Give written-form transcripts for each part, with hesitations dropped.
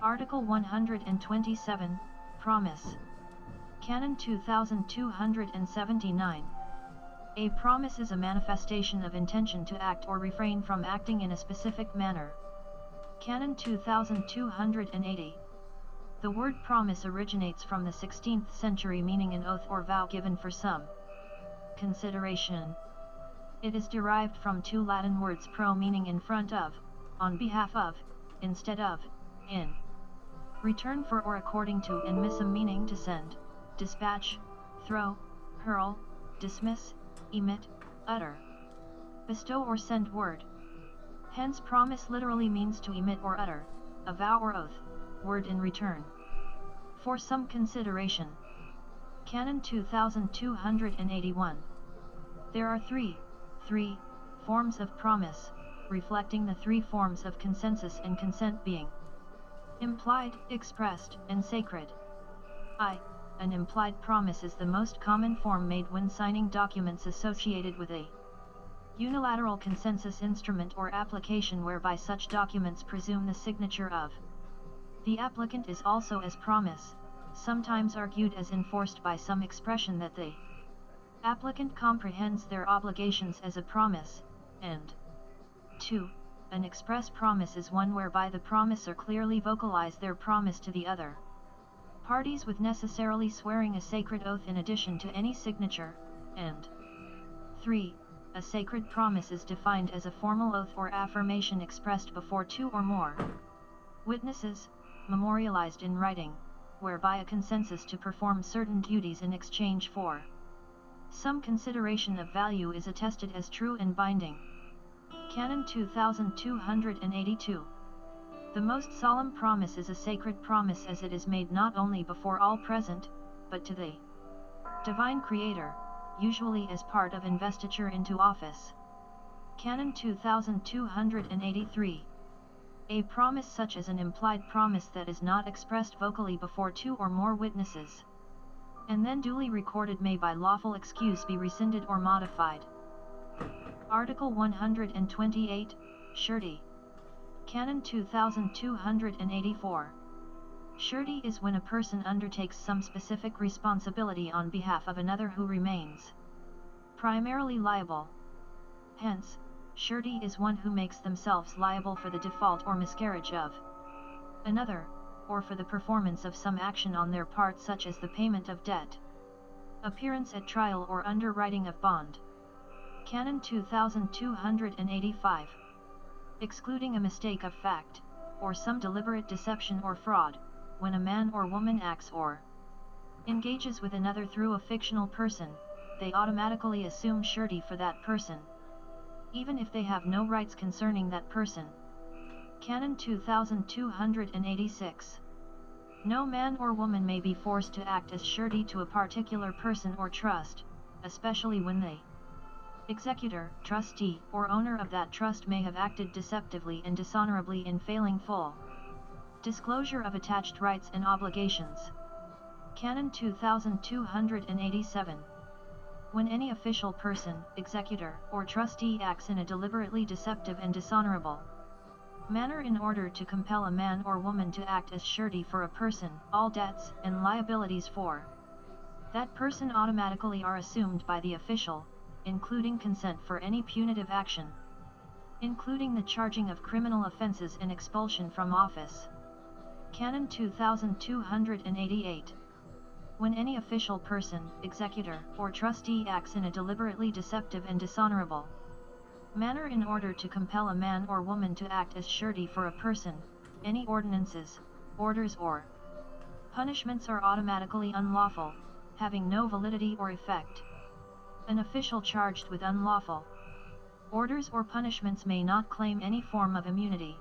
Article 127, Promise. Canon 2279. A promise is a manifestation of intention to act or refrain from acting in a specific manner. Canon 2280. The word promise originates from the 16th century, meaning an oath or vow given for some consideration. It is derived from two Latin words pro, meaning in front of, on behalf of, instead of, in return for or according to, and missum, meaning to send, dispatch, throw, hurl, dismiss, emit, utter, bestow or send word. Hence promise literally means to emit or utter, a vow or oath, word in return for some consideration. Canon 2281. There are three forms of promise, reflecting the three forms of consensus and consent, being implied, expressed, and sacred. An implied promise is the most common form made when signing documents associated with a unilateral consensus instrument or application, whereby such documents presume the signature of the applicant is also as promise, sometimes argued as enforced by some expression that the applicant comprehends their obligations as a promise, and 2. An express promise is one whereby the promisor clearly vocalize their promise to the other parties, with necessarily swearing a sacred oath in addition to any signature, and 3. A sacred promise is defined as a formal oath or affirmation expressed before two or more witnesses, memorialized in writing, whereby a consensus to perform certain duties in exchange for some consideration of value is attested as true and binding. Canon 2282. The most solemn promise is a sacred promise, as it is made not only before all present, but to the divine Creator, usually as part of investiture into office. Canon 2283. A promise such as an implied promise that is not expressed vocally before two or more witnesses, and then duly recorded, may by lawful excuse be rescinded or modified. Article 128, Surety. Canon 2284. Surety is when a person undertakes some specific responsibility on behalf of another who remains primarily liable. Hence, surety is one who makes themselves liable for the default or miscarriage of another, or for the performance of some action on their part, such as the payment of debt, appearance at trial, or underwriting of bond. Canon 2285. Excluding a mistake of fact, or some deliberate deception or fraud, when a man or woman acts or engages with another through a fictional person, they automatically assume surety for that person, even if they have no rights concerning that person. Canon 2286. No man or woman may be forced to act as surety to a particular person or trust, especially when the executor, trustee, or owner of that trust may have acted deceptively and dishonorably in failing full disclosure of attached rights and obligations. Canon 2287. When any official person, executor, or trustee acts in a deliberately deceptive and dishonorable manner in order to compel a man or woman to act as surety for a person, all debts and liabilities for that person automatically are assumed by the official, including consent for any punitive action, including the charging of criminal offenses and expulsion from office. Canon 2288. When any official person, executor, or trustee acts in a deliberately deceptive and dishonorable manner in order to compel a man or woman to act as surety for a person, any ordinances, orders, or punishments are automatically unlawful, having no validity or effect. An official charged with unlawful orders or punishments may not claim any form of immunity.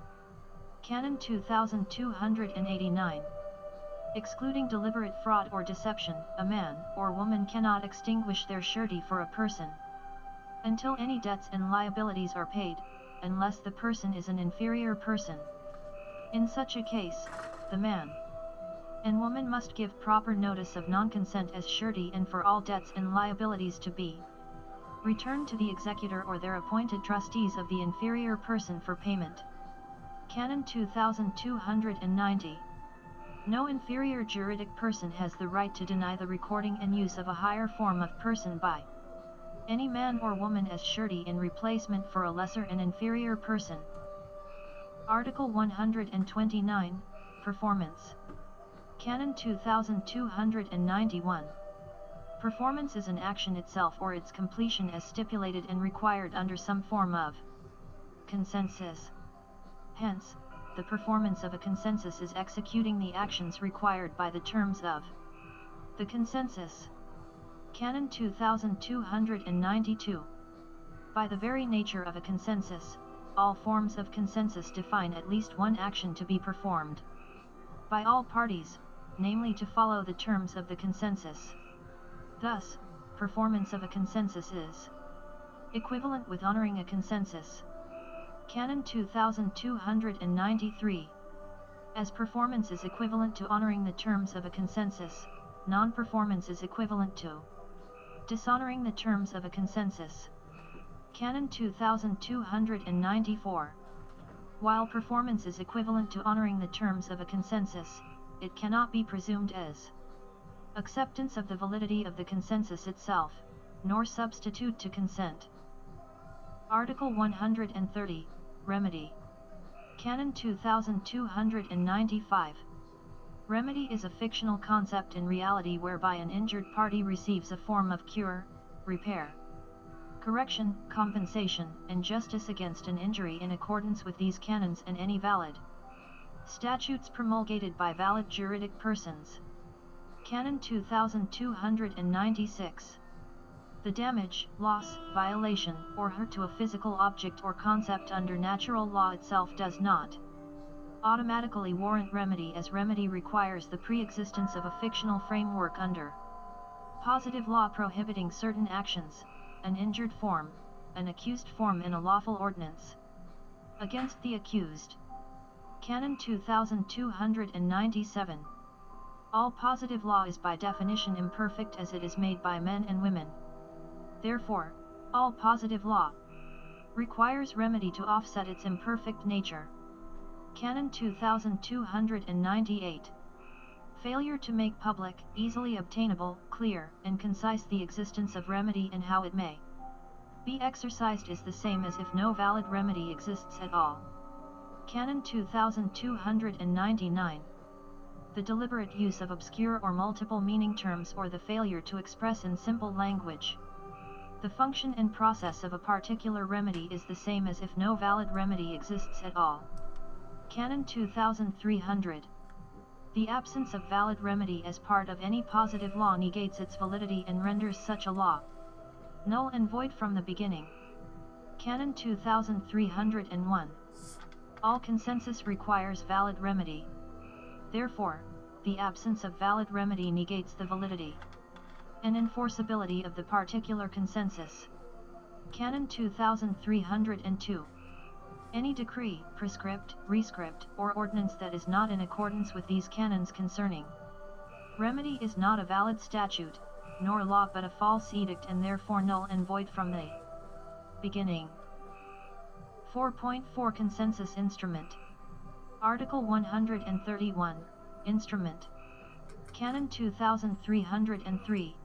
Canon 2289. Excluding deliberate fraud or deception, a man or woman cannot extinguish their surety for a person until any debts and liabilities are paid, unless the person is an inferior person. In such a case, the man and woman must give proper notice of non-consent as surety, and for all debts and liabilities to be returned to the executor or their appointed trustees of the inferior person for payment. Canon 2290. No inferior juridic person has the right to deny the recording and use of a higher form of person by any man or woman as surety in replacement for a lesser and inferior person. Article 129, Performance. Canon 2291. Performance is an action itself or its completion as stipulated and required under some form of consensus. Hence, the performance of a consensus is executing the actions required by the terms of the consensus. Canon 2292. By the very nature of a consensus, all forms of consensus define at least one action to be performed by all parties, namely to follow the terms of the consensus. Thus, performance of a consensus is equivalent with honoring a consensus. Canon 2293. As performance is equivalent to honoring the terms of a consensus, non-performance is equivalent to dishonoring the terms of a consensus. Canon 2294. While performance is equivalent to honoring the terms of a consensus, it cannot be presumed as acceptance of the validity of the consensus itself, nor substitute to consent. Article 130, Remedy. Canon 2295. Remedy is a fictional concept in reality whereby an injured party receives a form of cure, repair, correction, compensation, and justice against an injury in accordance with these canons and any valid statutes promulgated by valid juridic persons. Canon 2296. The damage, loss, violation, or hurt to a physical object or concept under natural law itself does not automatically warrant remedy, as remedy requires the pre-existence of a fictional framework under positive law prohibiting certain actions, an injured form, an accused form in a lawful ordinance against the accused. Canon 2297. All positive law is by definition imperfect as it is made by men and women. Therefore, all positive law requires remedy to offset its imperfect nature. Canon 2298. Failure to make public, easily obtainable, clear, and concise the existence of remedy and how it may be exercised is the same as if no valid remedy exists at all. Canon 2299. The deliberate use of obscure or multiple meaning terms or the failure to express in simple language the function and process of a particular remedy is the same as if no valid remedy exists at all. Canon 2300. The absence of valid remedy as part of any positive law negates its validity and renders such a law null and void from the beginning. Canon 2301. All consensus requires valid remedy. Therefore, the absence of valid remedy negates the validity and enforceability of the particular consensus. Canon 2302. Any decree, prescript, rescript, or ordinance that is not in accordance with these canons concerning remedy is not a valid statute, nor law but a false edict and therefore null and void from the beginning. 4.4 Consensus Instrument. Article 131, Instrument. Canon 2303.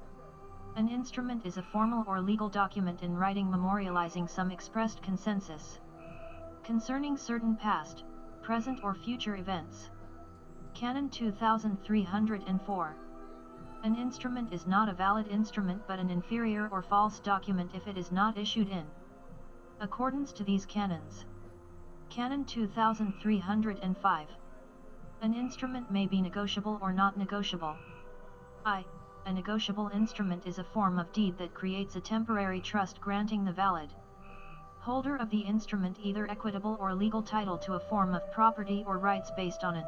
An instrument is a formal or legal document in writing memorializing some expressed consensus concerning certain past, present or future events. Canon 2304. An instrument is not a valid instrument but an inferior or false document if it is not issued in accordance to these canons. Canon 2305. An instrument may be negotiable or not negotiable. A negotiable instrument is a form of deed that creates a temporary trust granting the valid holder of the instrument either equitable or legal title to a form of property or rights based on an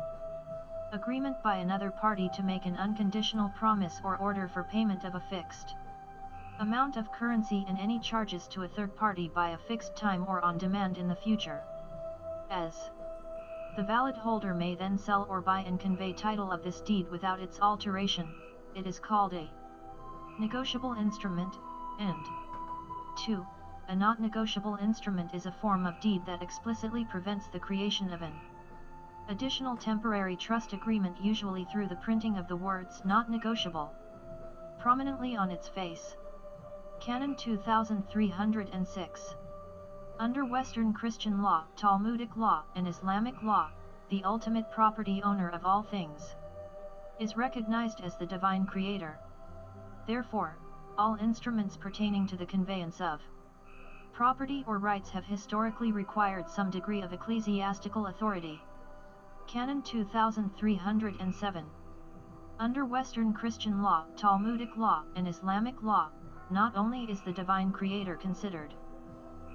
agreement by another party to make an unconditional promise or order for payment of a fixed amount of currency and any charges to a third party by a fixed time or on demand in the future. As the valid holder may then sell or buy and convey title of this deed without its alteration, it is called a negotiable instrument, and 2. A not negotiable instrument is a form of deed that explicitly prevents the creation of an Additional temporary trust agreement, usually through the printing of the words "not negotiable" prominently on its face. Canon 2306. Under Western Christian law, Talmudic law, and Islamic law, the ultimate property owner of all things is recognized as the divine creator. Therefore, all instruments pertaining to the conveyance of property or rights have historically required some degree of ecclesiastical authority. Canon 2307. Under Western Christian law, Talmudic law, and Islamic law, not only is the divine creator considered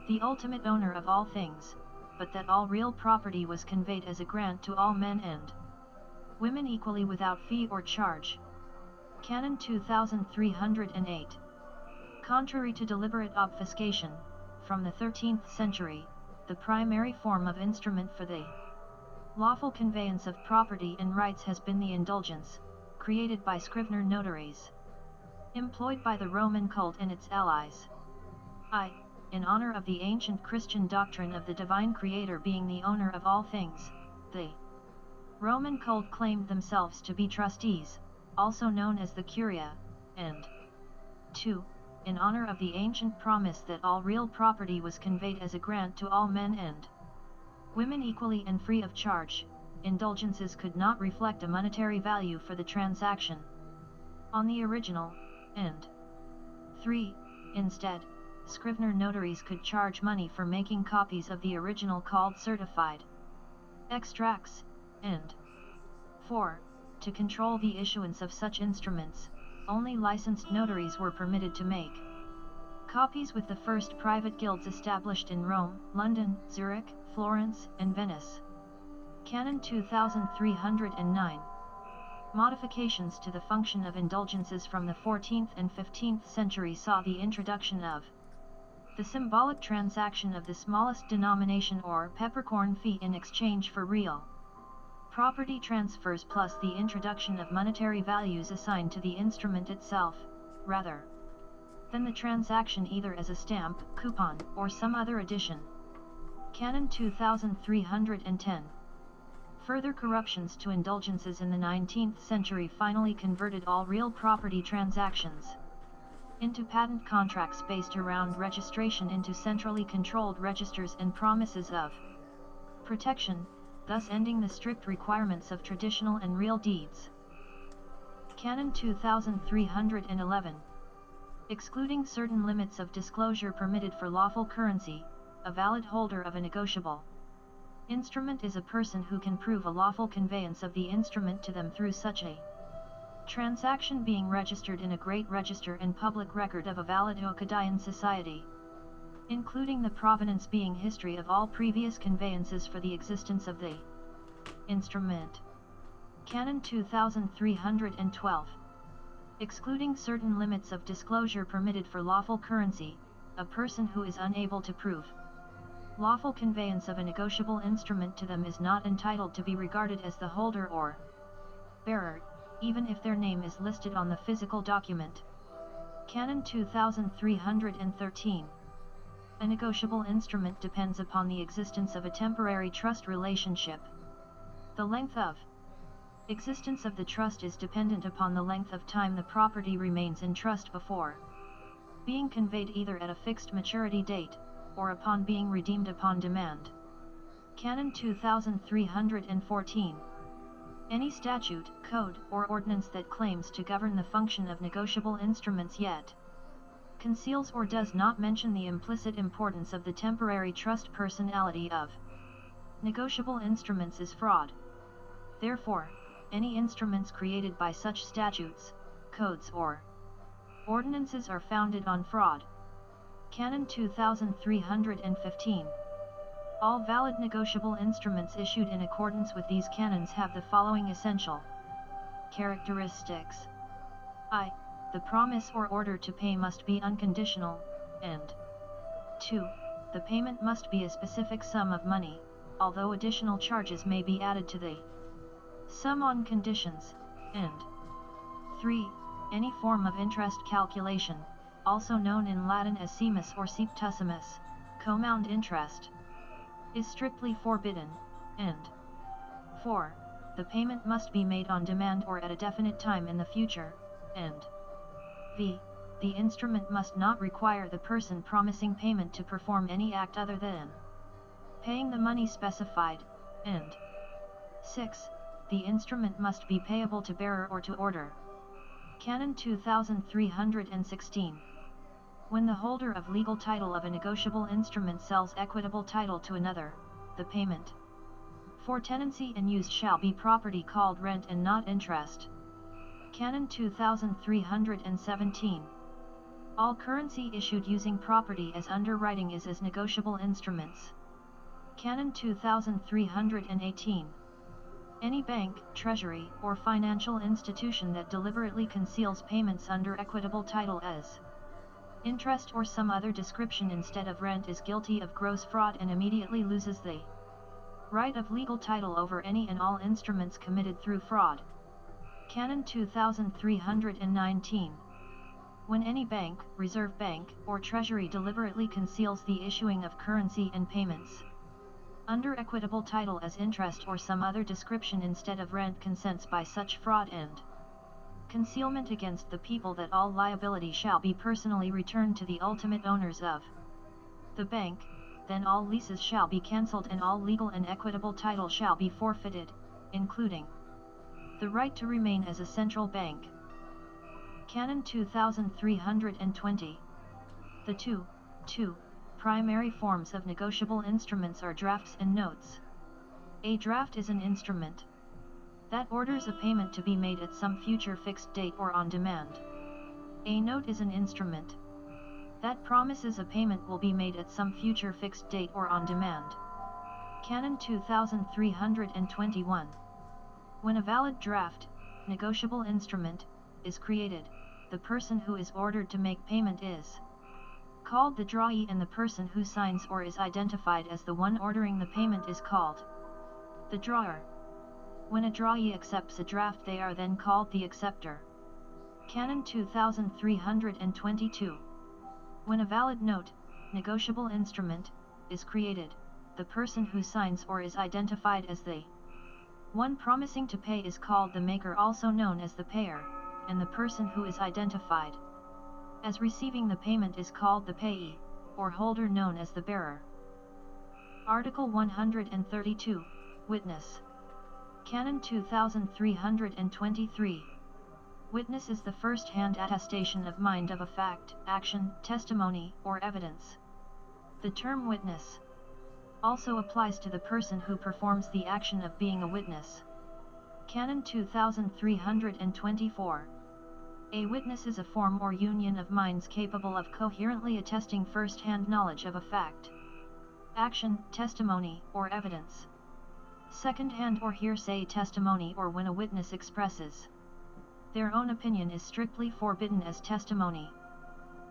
the ultimate owner of all things, but that all real property was conveyed as a grant to all men and women equally without fee or charge. Canon 2308. Contrary to deliberate obfuscation, from the 13th century, the primary form of instrument for the lawful conveyance of property and rights has been the indulgence, created by scrivener notaries, employed by the Roman cult and its allies. In honor of the ancient Christian doctrine of the divine creator being the owner of all things, the Roman cult claimed themselves to be trustees, also known as the Curia, and 2. In honor of the ancient promise that all real property was conveyed as a grant to all men and women equally and free of charge, indulgences could not reflect a monetary value for the transaction on the original, and 3. Instead, scrivener notaries could charge money for making copies of the original called certified extracts, and 4. To control the issuance of such instruments, only licensed notaries were permitted to make copies, with the first private guilds established in Rome, London, Zurich, Florence, and Venice. Canon 2309. Modifications to the function of indulgences from the 14th and 15th century saw the introduction of the symbolic transaction of the smallest denomination or peppercorn fee in exchange for real property transfers, plus the introduction of monetary values assigned to the instrument itself, rather than the transaction either as a stamp, coupon, or some other addition. Canon 2310. Further corruptions to indulgences in the 19th century finally converted all real property transactions into patent contracts based around registration into centrally controlled registers and promises of protection, thus ending the strict requirements of traditional and real deeds. Canon 2311. Excluding certain limits of disclosure permitted for lawful currency, a valid holder of a negotiable instrument is a person who can prove a lawful conveyance of the instrument to them through such a transaction being registered in a great register and public record of a valid Okadian society, including the provenance being history of all previous conveyances for the existence of the instrument. Canon 2312. Excluding certain limits of disclosure permitted for lawful currency, a person who is unable to prove lawful conveyance of a negotiable instrument to them is not entitled to be regarded as the holder or bearer, even if their name is listed on the physical document. Canon 2313. A negotiable instrument depends upon the existence of a temporary trust relationship. The length of existence of the trust is dependent upon the length of time the property remains in trust before being conveyed, either at a fixed maturity date, or upon being redeemed upon demand. Canon 2314. Any statute, code, or ordinance that claims to govern the function of negotiable instruments yet conceals or does not mention the implicit importance of the temporary trust personality of negotiable instruments is fraud. Therefore, any instruments created by such statutes, codes, or ordinances are founded on fraud. Canon 2315. All valid negotiable instruments issued in accordance with these canons have the following essential characteristics. The promise or order to pay must be unconditional, and 2. The payment must be a specific sum of money, although additional charges may be added to the sum on conditions, and 3. Any form of interest calculation, also known in Latin as semus or septusimus, compound interest, is strictly forbidden, and 4. The payment must be made on demand or at a definite time in the future, and v. The instrument must not require the person promising payment to perform any act other than paying the money specified, and 6. The instrument must be payable to bearer or to order. Canon 2316. When the holder of legal title of a negotiable instrument sells equitable title to another, the payment for tenancy and use shall be property called rent and not interest. Canon 2317. All currency issued using property as underwriting is as negotiable instruments. Canon 2318. Any bank, treasury, or financial institution that deliberately conceals payments under equitable title as interest or some other description instead of rent is guilty of gross fraud and immediately loses the right of legal title over any and all instruments committed through fraud. Canon 2319. When any bank, reserve bank, or treasury deliberately conceals the issuing of currency and payments under equitable title as interest or some other description instead of rent, consents by such fraud and concealment against the people that all liability shall be personally returned to the ultimate owners of the bank, then all leases shall be cancelled and all legal and equitable title shall be forfeited, including the right to remain as a central bank. Canon 2320. The two primary forms of negotiable instruments are drafts and notes. A draft is an instrument that orders a payment to be made at some future fixed date or on demand. A note is an instrument that promises a payment will be made at some future fixed date or on demand. Canon 2321. When a valid draft, negotiable instrument, is created, the person who is ordered to make payment is called the drawee and the person who signs or is identified as the one ordering the payment is called the drawer. When a drawee accepts a draft, they are then called the acceptor. Canon 2322. When a valid note, negotiable instrument, is created, the person who signs or is identified as the one promising to pay is called the maker, also known as the payer, and the person who is identified as receiving the payment is called the payee, or holder, known as the bearer. Article 132, Witness. Canon 2323. Witness is the first-hand attestation of mind of a fact, action, testimony, or evidence. The term witness also applies to the person who performs the action of being a witness. Canon 2324. A witness is a form or union of minds capable of coherently attesting first-hand knowledge of a fact, action, testimony, or evidence. Second-hand or hearsay testimony, or when a witness expresses their own opinion, is strictly forbidden as testimony.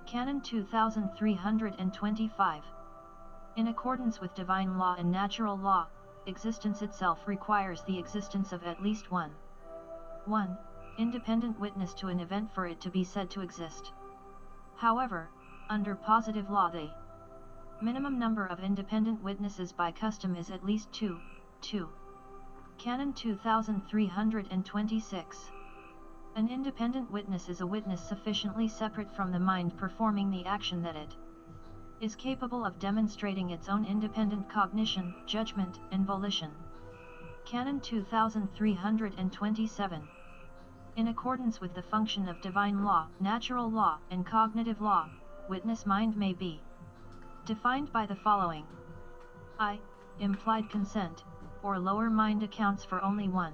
Canon 2325. In accordance with divine law and natural law, existence itself requires the existence of at least one independent witness to an event for it to be said to exist. However, under positive law, the minimum number of independent witnesses by custom is at least two. Canon 2326. An independent witness is a witness sufficiently separate from the mind performing the action that it is capable of demonstrating its own independent cognition, judgment, and volition. Canon 2327. In accordance with the function of divine law, natural law, and cognitive law, witness mind may be defined by the following. I. Implied consent, or lower mind, accounts for only 1.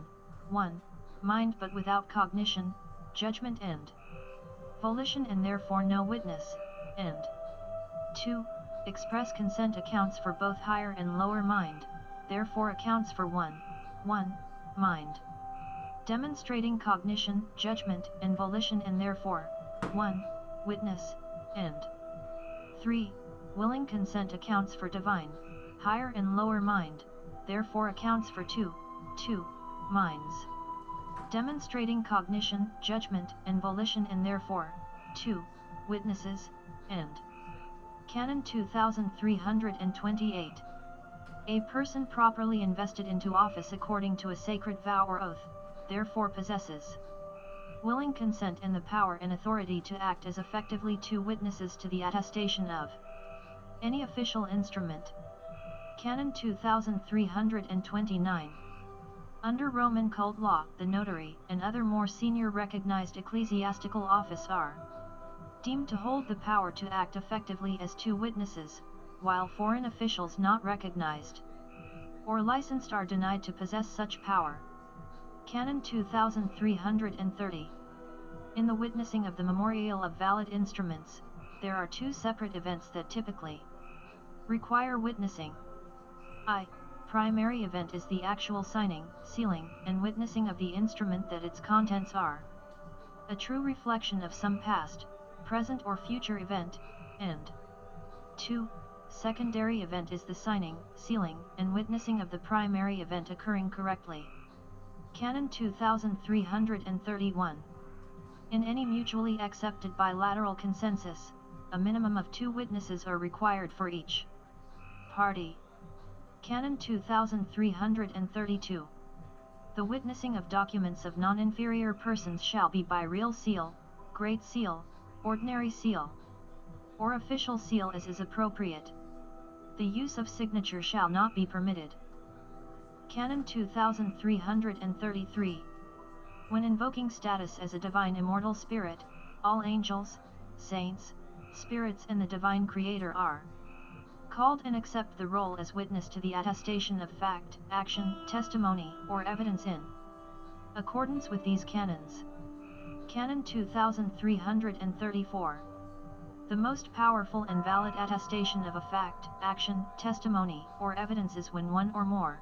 Mind but without cognition, judgment, and volition, and therefore no witness, and 2. Express consent accounts for both higher and lower mind, therefore accounts for 1 mind. Demonstrating cognition, judgment, and volition, and therefore 1 witness, and 3. Willing consent accounts for divine, higher and lower mind, therefore accounts for 2 minds. Demonstrating cognition, judgment, and volition, and therefore 2 witnesses, and Canon 2328. A person properly invested into office according to a sacred vow or oath, therefore possesses willing consent and the power and authority to act as effectively two witnesses to the attestation of any official instrument. Canon 2329. Under Roman cult law, the notary and other more senior recognized ecclesiastical office are deemed to hold the power to act effectively as two witnesses, while foreign officials not recognized or licensed are denied to possess such power. Canon 2330. In the witnessing of the memorial of valid instruments, there are two separate events that typically require witnessing. I. Primary event is the actual signing, sealing, and witnessing of the instrument that its contents are a true reflection of some past, present or future event, and 2. Secondary event is the signing, sealing, and witnessing of the primary event occurring correctly. Canon 2331. In any mutually accepted bilateral consensus, a minimum of 2 witnesses are required for each party. Canon 2332. The witnessing of documents of non-inferior persons shall be by real seal, great seal, ordinary seal, or official seal as is appropriate. The use of signature shall not be permitted. Canon 2333. When invoking status as a divine immortal spirit, all angels, saints, spirits and the divine creator are called and accept the role as witness to the attestation of fact, action, testimony, or evidence in accordance with these canons. Canon 2334. The most powerful and valid attestation of a fact, action, testimony, or evidence is when one or more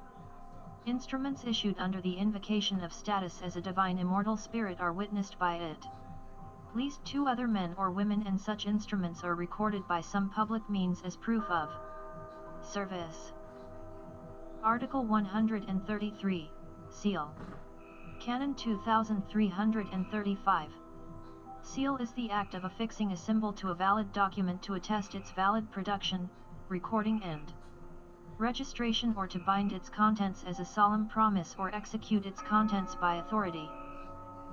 instruments issued under the invocation of status as a divine immortal spirit are witnessed by it. At least 2 other men or women and such instruments are recorded by some public means as proof of service. Article 133, Seal. Canon 2335. Seal is the act of affixing a symbol to a valid document to attest its valid production, recording and registration or to bind its contents as a solemn promise or execute its contents by authority.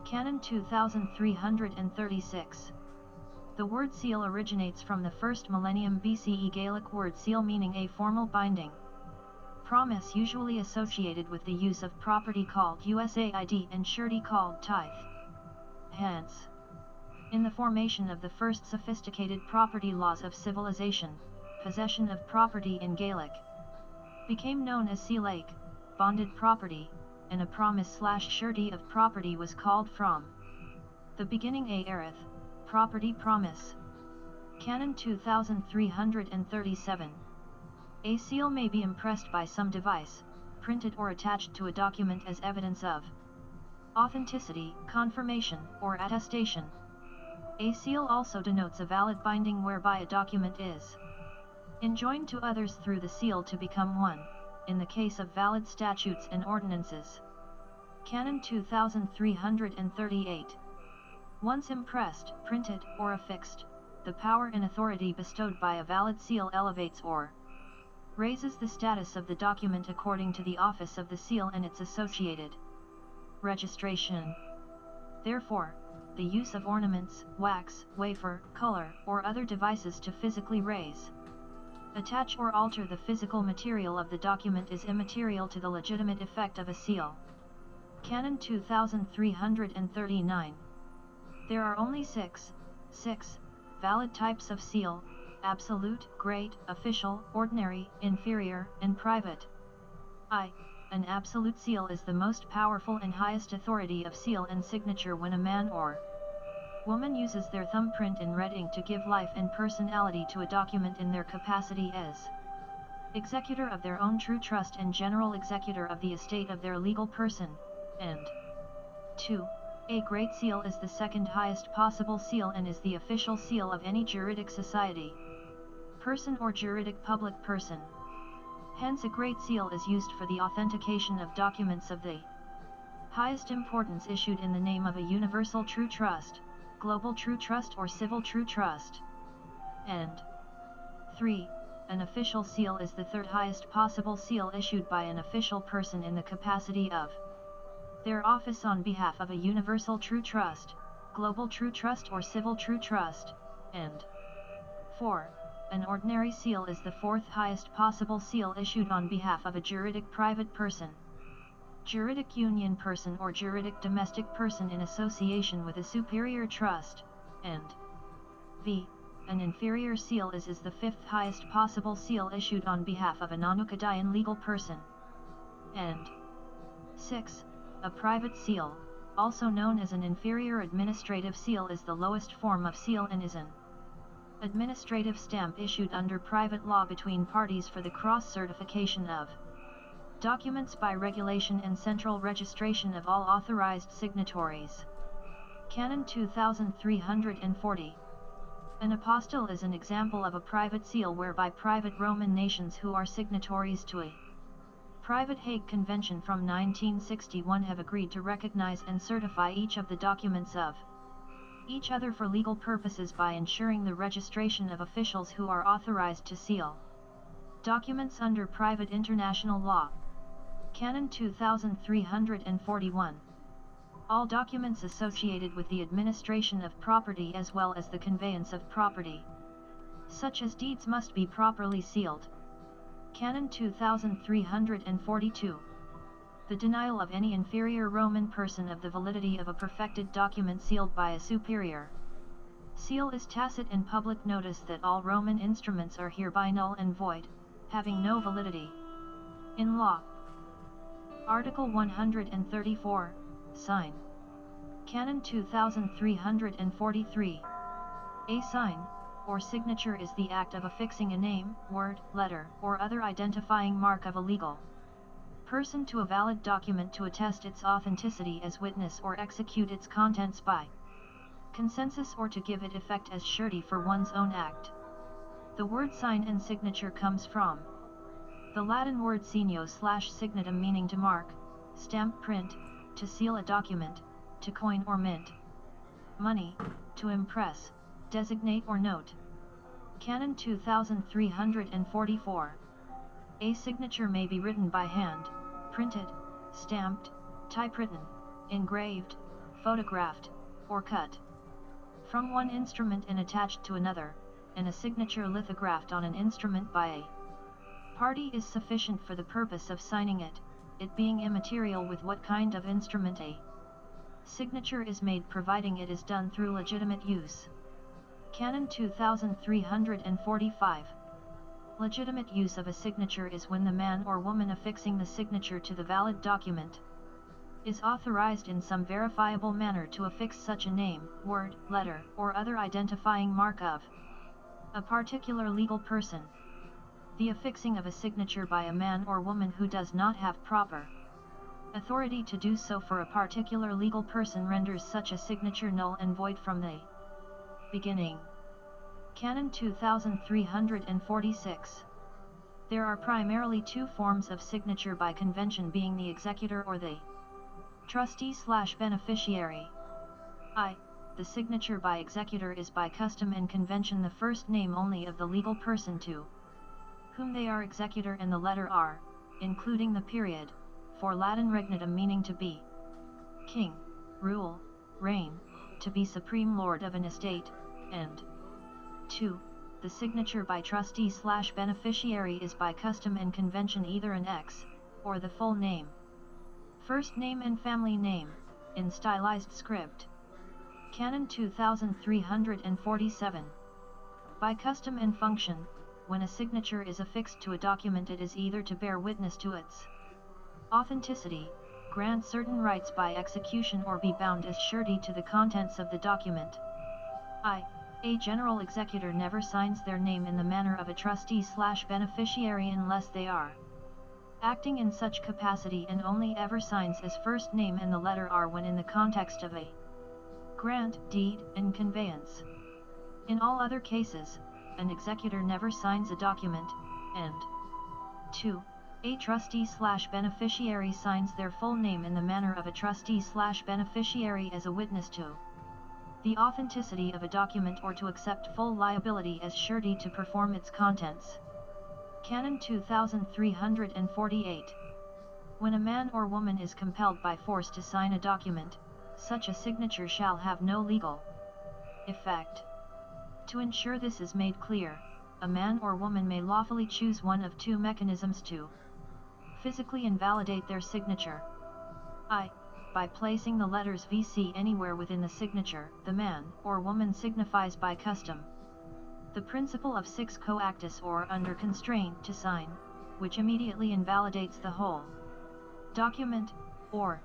Canon 2336. The word seal originates from the 1st millennium BCE Gaelic word seal meaning a formal binding promise usually associated with the use of property called USAID and surety called tithe. Hence, in the formation of the first sophisticated property laws of civilization, possession of property in Gaelic became known as sealake, bonded property, and a promise/surety of property was called from the beginning a erith, property promise. Canon 2337. A seal may be impressed by some device, printed or attached to a document as evidence of authenticity, confirmation, or attestation. A seal also denotes a valid binding whereby a document is enjoined to others through the seal to become one, in the case of valid statutes and ordinances. Canon 2338. Once impressed, printed, or affixed, the power and authority bestowed by a valid seal elevates or raises the status of the document according to the office of the seal and its associated registration. Therefore, the use of ornaments, wax, wafer, color, or other devices to physically raise, attach or alter the physical material of the document is immaterial to the legitimate effect of a seal. Canon 2339. There are only six valid types of seal: absolute, great, official, ordinary, inferior, and private. An absolute seal is the most powerful and highest authority of seal and signature when a man or woman uses their thumbprint in red ink to give life and personality to a document in their capacity as executor of their own true trust and general executor of the estate of their legal person, and 2. A great seal is the second highest possible seal and is the official seal of any juridic society, person or juridic public person. Hence a great seal is used for the authentication of documents of the highest importance issued in the name of a universal true trust, global true trust or civil true trust. And 3. An official seal is the third highest possible seal issued by an official person in the capacity of their office on behalf of a universal true trust, global true trust or civil true trust, and 4. An ordinary seal is the fourth highest possible seal issued on behalf of a juridic private person, juridic union person or juridic domestic person in association with a superior trust, and v. An inferior seal is the fifth highest possible seal issued on behalf of a non-Ukadayan legal person, and 6. A private seal, also known as an inferior administrative seal, is the lowest form of seal and is an administrative stamp issued under private law between parties for the cross-certification of documents by regulation and central registration of all authorized signatories. Canon 2340. An apostille is an example of a private seal whereby private Roman nations who are signatories to a private Hague Convention from 1961 have agreed to recognize and certify each of the documents of each other for legal purposes by ensuring the registration of officials who are authorized to seal documents under private international law. Canon 2341. All documents associated with the administration of property as well as the conveyance of property, such as deeds, must be properly sealed. Canon 2342. The denial of any inferior Roman person of the validity of a perfected document sealed by a superior seal is tacit and public notice that all Roman instruments are hereby null and void, having no validity in law. Article 134, Sign. Canon 2343. A sign, or signature, is the act of affixing a name, word, letter, or other identifying mark of a legal person to a valid document to attest its authenticity as witness or execute its contents by consensus or to give it effect as surety for one's own act. The word sign and signature comes from the Latin word signio/signatum, meaning to mark, stamp, print, to seal a document, to coin or mint money, to impress, designate or note. Canon 2344. A signature may be written by hand, printed, stamped, typewritten, engraved, photographed, or cut from one instrument and attached to another, and a signature lithographed on an instrument by a party is sufficient for the purpose of signing it, it being immaterial with what kind of instrument a signature is made, providing it is done through legitimate use. Canon 2345. Legitimate use of a signature is when the man or woman affixing the signature to the valid document is authorized in some verifiable manner to affix such a name, word, letter, or other identifying mark of a particular legal person. The affixing of a signature by a man or woman who does not have proper authority to do so for a particular legal person renders such a signature null and void from the beginning. Canon 2346. There are primarily two forms of signature by convention, being the executor or the trustee/beneficiary. I. The signature by executor is by custom and convention the first name only of the legal person to whom they are executor, and the letter R, including the period, for Latin regnatum, meaning to be king, rule, reign, to be supreme lord of an estate, and 2. The signature by trustee/beneficiary is by custom and convention either an X, or the full name, first name and family name, in stylized script. Canon 2347. By custom and function, when a signature is affixed to a document, it is either to bear witness to its authenticity, grant certain rights by execution, or be bound as surety to the contents of the document. A general executor never signs their name in the manner of a trustee/beneficiary unless they are acting in such capacity, and only ever signs as first name and the letter R when in the context of a grant, deed, and conveyance. In all other cases, an executor never signs a document, and 2. A trustee/beneficiary signs their full name in the manner of a trustee/beneficiary as a witness to the authenticity of a document or to accept full liability as surety to perform its contents. Canon 2348. When a man or woman is compelled by force to sign a document, such a signature shall have no legal effect. To ensure this is made clear, a man or woman may lawfully choose one of two mechanisms to physically invalidate their signature. I. By placing the letters VC anywhere within the signature, the man or woman signifies by custom the principle of six coactus or under constraint to sign, which immediately invalidates the whole document, or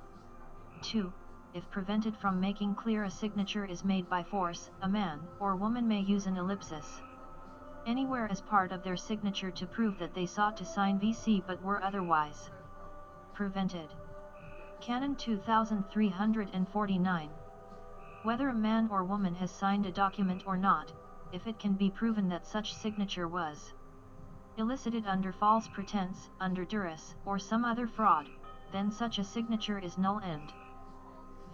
2. If prevented from making clear a signature is made by force, a man or woman may use an ellipsis anywhere as part of their signature to prove that they sought to sign VC but were otherwise prevented. Canon 2349. Whether a man or woman has signed a document or not, if it can be proven that such signature was elicited under false pretense, under duress, or some other fraud, then such a signature is null and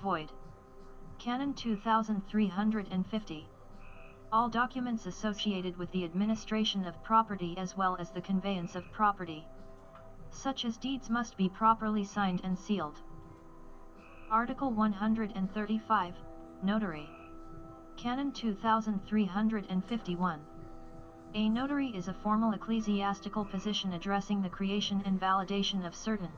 void. Canon 2350. All documents associated with the administration of property as well as the conveyance of property, such as deeds, must be properly signed and sealed. Article 135, Notary. Canon 2351. A notary is a formal ecclesiastical position addressing the creation and validation of certain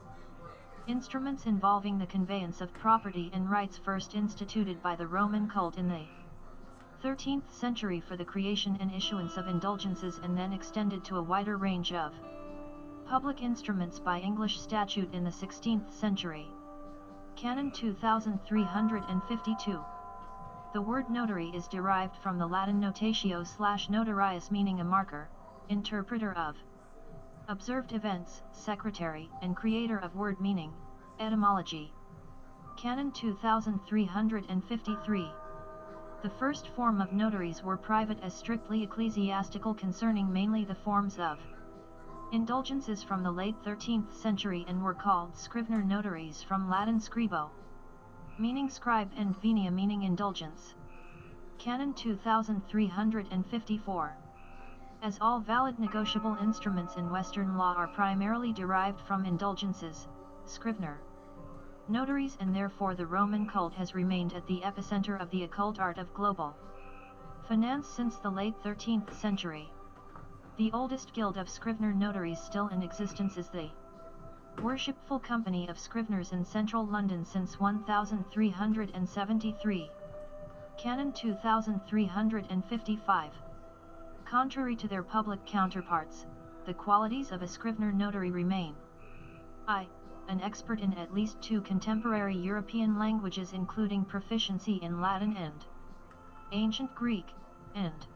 instruments involving the conveyance of property and rights, first instituted by the Roman cult in the 13th century for the creation and issuance of indulgences, and then extended to a wider range of public instruments by English statute in the 16th century. Canon 2352. The word notary is derived from the Latin notatio/notarius, meaning a marker, interpreter of observed events, secretary, and creator of word meaning. Etymology. Canon 2353. The first form of notaries were private as strictly ecclesiastical, concerning mainly the forms of indulgences from the late 13th century, and were called scrivener notaries from Latin scribo, meaning scribe, and venia, meaning indulgence. Canon 2354. As all valid negotiable instruments in Western law are primarily derived from indulgences, scrivener notaries, and therefore the Roman cult has remained at the epicenter of the occult art of global finance since the late 13th century. The oldest guild of scrivener notaries still in existence is the Worshipful Company of Scriveners in central London since 1373. Canon 2355. Contrary to their public counterparts, the qualities of a scrivener notary remain: I. An expert in at least two contemporary European languages, including proficiency in Latin and Ancient Greek, and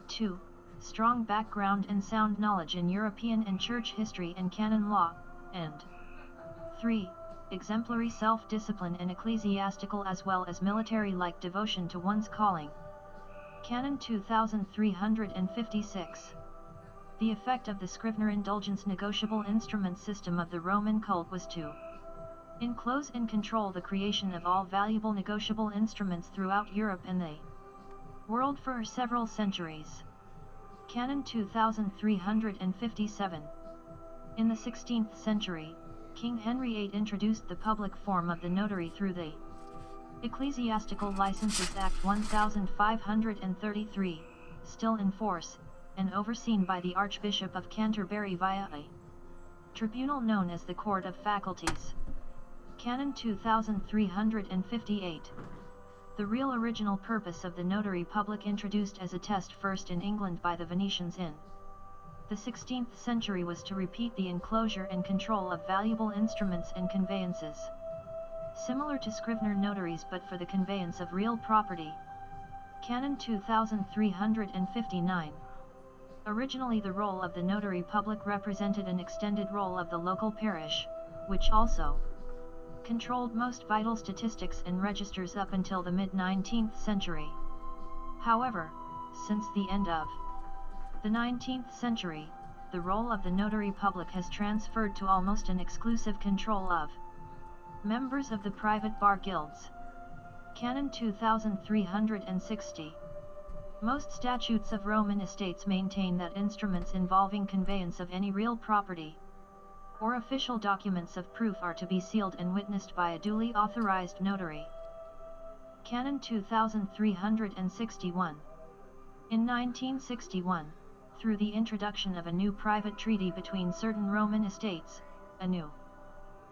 2. Strong background and sound knowledge in European and church history and canon law, and 3. Exemplary self-discipline and ecclesiastical as well as military-like devotion to one's calling. Canon 2356. The effect of the scrivener indulgence negotiable instrument system of the Roman cult was to enclose and control the creation of all valuable negotiable instruments throughout Europe and the world for several centuries. Canon 2357. In the 16th century, King Henry VIII introduced the public form of the notary through the Ecclesiastical Licenses Act 1533, still in force, and overseen by the Archbishop of Canterbury via a tribunal known as the Court of Faculties. Canon 2358. The real original purpose of the notary public, introduced as a test first in England by the Venetians in the 16th century, was to repeat the enclosure and control of valuable instruments and conveyances, similar to scrivener notaries but for the conveyance of real property. Canon 2359. Originally the role of the notary public represented an extended role of the local parish, which also controlled most vital statistics and registers up until the mid-19th century. However, since the end of the 19th century, the role of the notary public has transferred to almost an exclusive control of members of the private bar guilds. Canon 2360. Most statutes of Roman estates maintain that instruments involving conveyance of any real property, or official documents of proof are to be sealed and witnessed by a duly authorized notary. Canon 2361. In 1961, through the introduction of a new private treaty between certain Roman estates, a new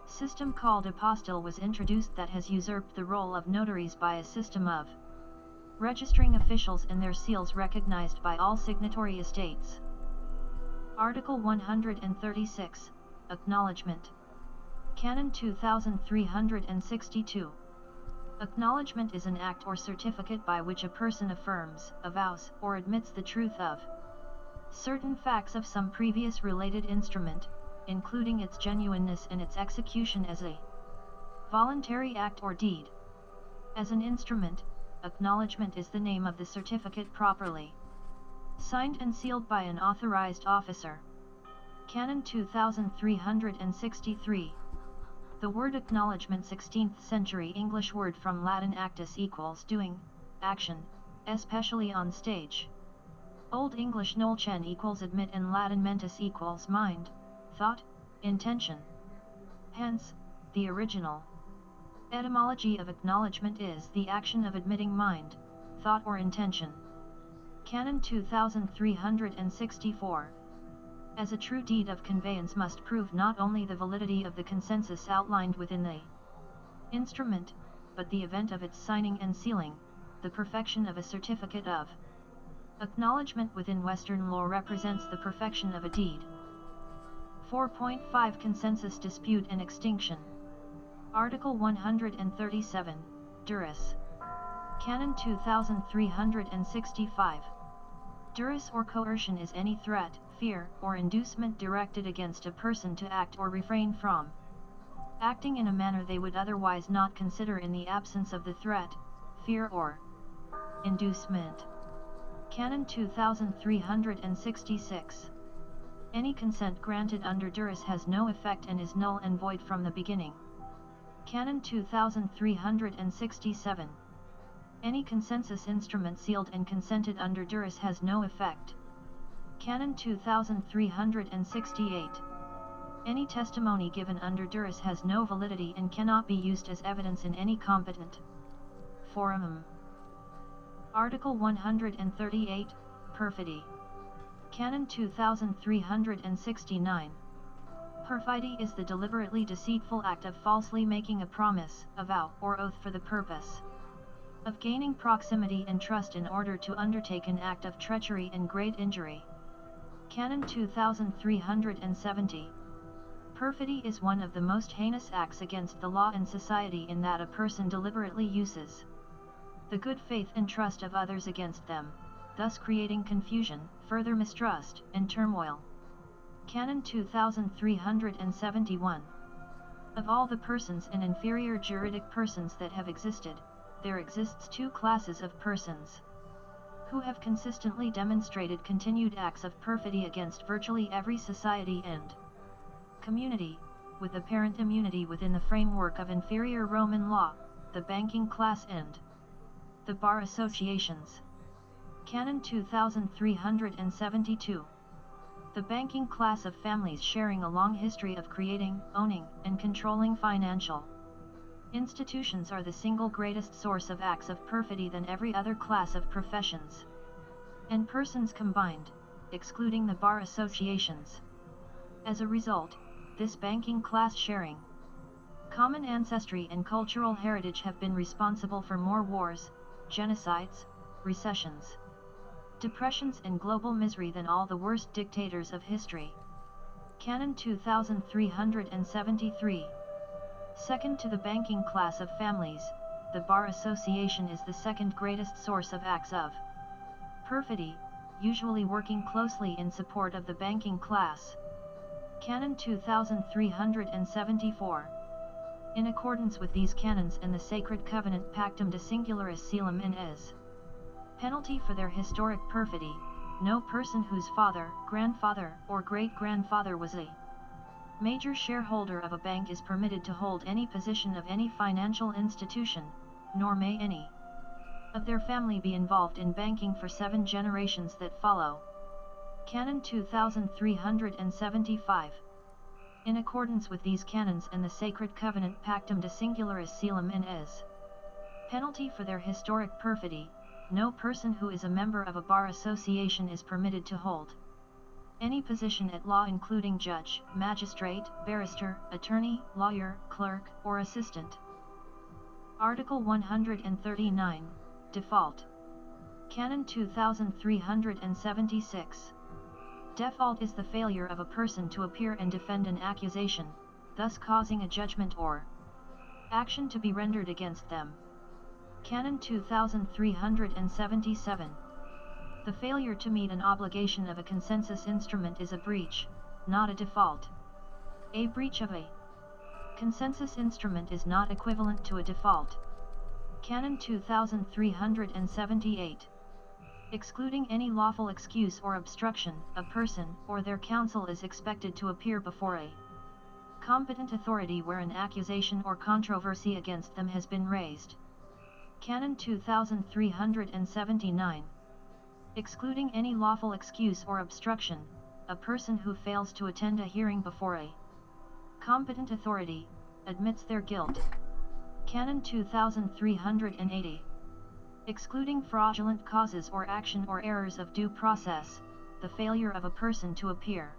system called apostille was introduced that has usurped the role of notaries by a system of registering officials and their seals recognized by all signatory estates. Article 136, Acknowledgement. Canon 2362. Acknowledgement is an act or certificate by which a person affirms, avows, or admits the truth of certain facts of some previous related instrument, including its genuineness and its execution as a voluntary act or deed. As an instrument, acknowledgement is the name of the certificate properly signed and sealed by an authorized officer. Canon 2363. The word acknowledgement, 16th century English word from Latin actus equals doing, action, especially on stage. Old English nolchen equals admit and Latin mentis equals mind, thought, intention. Hence, the original etymology of acknowledgement is the action of admitting mind, thought or intention. Canon 2364. As a true deed of conveyance must prove not only the validity of the consensus outlined within the instrument, but the event of its signing and sealing, the perfection of a certificate of acknowledgement within Western law represents the perfection of a deed. 4.5 Consensus dispute and extinction. Article 137, Duress. Canon 2365. Duress or coercion is any threat, fear, or inducement directed against a person to act or refrain from acting in a manner they would otherwise not consider in the absence of the threat, fear or inducement. Canon 2366. Any consent granted under duress has no effect and is null and void from the beginning. Canon 2367. Any consensus instrument sealed and consented under duress has no effect. Canon 2368. Any testimony given under duress has no validity and cannot be used as evidence in any competent forum. Article 138, Perfidy. Canon 2369. Perfidy is the deliberately deceitful act of falsely making a promise, a vow, or oath for the purpose of gaining proximity and trust in order to undertake an act of treachery and great injury. Canon 2370. Perfidy is one of the most heinous acts against the law and society in that a person deliberately uses the good faith and trust of others against them, thus creating confusion, further mistrust, and turmoil. Canon 2371. Of all the persons and inferior juridic persons that have existed, there exists two classes of persons who have consistently demonstrated continued acts of perfidy against virtually every society and community, with apparent immunity within the framework of inferior Roman law, the banking class and the bar associations. Canon 2372. The banking class of families sharing a long history of creating, owning, and controlling financial institutions are the single greatest source of acts of perfidy than every other class of professions and persons combined, excluding the bar associations. As a result, this banking class sharing common ancestry and cultural heritage have been responsible for more wars, genocides, recessions, depressions and global misery than all the worst dictators of history. Canon 2373. Second to the banking class of families, the bar association is the second greatest source of acts of perfidy, usually working closely in support of the banking class. Canon 2374. In accordance with these canons and the sacred covenant Pactum de Singularis Caelum in es penalty for their historic perfidy, no person whose father, grandfather, or great-grandfather was a major shareholder of a bank is permitted to hold any position of any financial institution, nor may any of their family be involved in banking for 7 generations that follow. Canon 2375. In accordance with these canons and the Sacred Covenant Pactum de Singularis Caelum in es. Penalty for their historic perfidy, no person who is a member of a bar association is permitted to hold any position at law including judge, magistrate, barrister, attorney, lawyer, clerk, or assistant. Article 139, Default. Canon 2376. Default is the failure of a person to appear and defend an accusation, thus causing a judgment or action to be rendered against them. Canon 2377. The failure to meet an obligation of a consensus instrument is a breach, not a default. A breach of a consensus instrument is not equivalent to a default. Canon 2378. Excluding any lawful excuse or obstruction, a person or their counsel is expected to appear before a competent authority where an accusation or controversy against them has been raised. Canon 2379. Excluding any lawful excuse or obstruction, a person who fails to attend a hearing before a competent authority admits their guilt. Canon 2380. Excluding fraudulent causes or action or errors of due process, the failure of a person to appear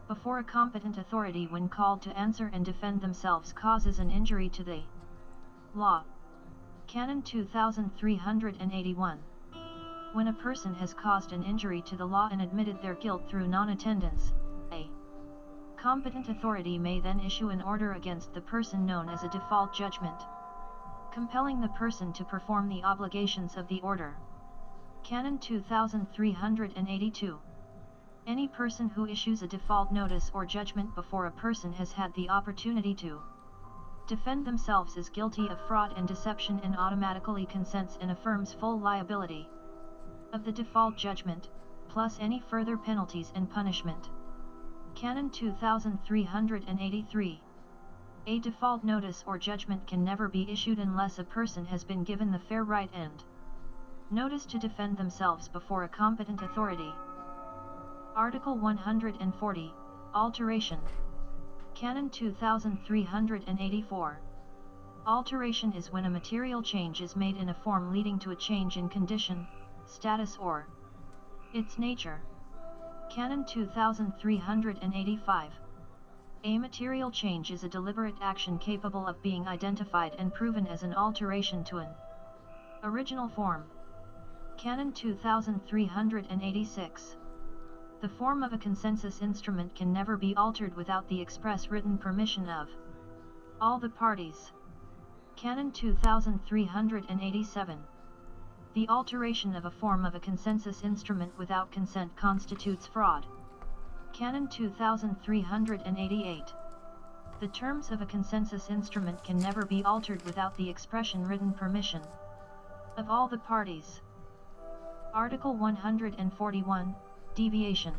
before a competent authority when called to answer and defend themselves causes an injury to the law. Canon 2381. When a person has caused an injury to the law and admitted their guilt through non-attendance, a competent authority may then issue an order against the person known as a default judgment, compelling the person to perform the obligations of the order. Canon 2382. Any person who issues a default notice or judgment before a person has had the opportunity to defend themselves is guilty of fraud and deception and automatically consents and affirms full liability of the default judgment, plus any further penalties and punishment. Canon 2383. A default notice or judgment can never be issued unless a person has been given the fair right and notice to defend themselves before a competent authority. Article 140, Alteration. Canon 2384. Alteration is when a material change is made in a form leading to a change in condition, status or its nature. Canon 2385. A material change is a deliberate action capable of being identified and proven as an alteration to an original form. Canon 2386. The form of a consensus instrument can never be altered without the express written permission of all the parties. Canon 2387. The alteration of a form of a consensus instrument without consent constitutes fraud. Canon 2388. The terms of a consensus instrument can never be altered without the expression written permission of all the parties. Article 141, Deviation.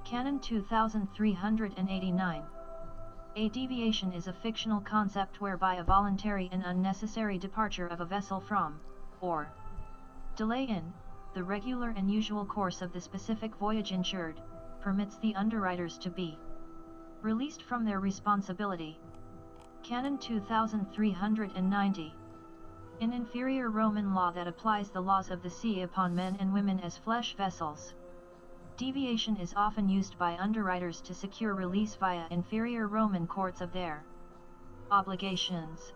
Canon 2389. A deviation is a fictional concept whereby a voluntary and unnecessary departure of a vessel from, or delay in, the regular and usual course of the specific voyage insured, permits the underwriters to be released from their responsibility. Canon 2390. In inferior Roman law that applies the laws of the sea upon men and women as flesh vessels, deviation is often used by underwriters to secure release via inferior Roman courts of their obligations.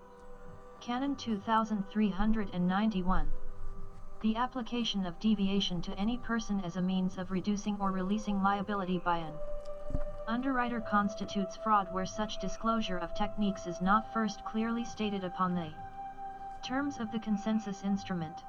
Canon 2391. The application of deviation to any person as a means of reducing or releasing liability by an underwriter constitutes fraud where such disclosure of techniques is not first clearly stated upon the terms of the consensus instrument.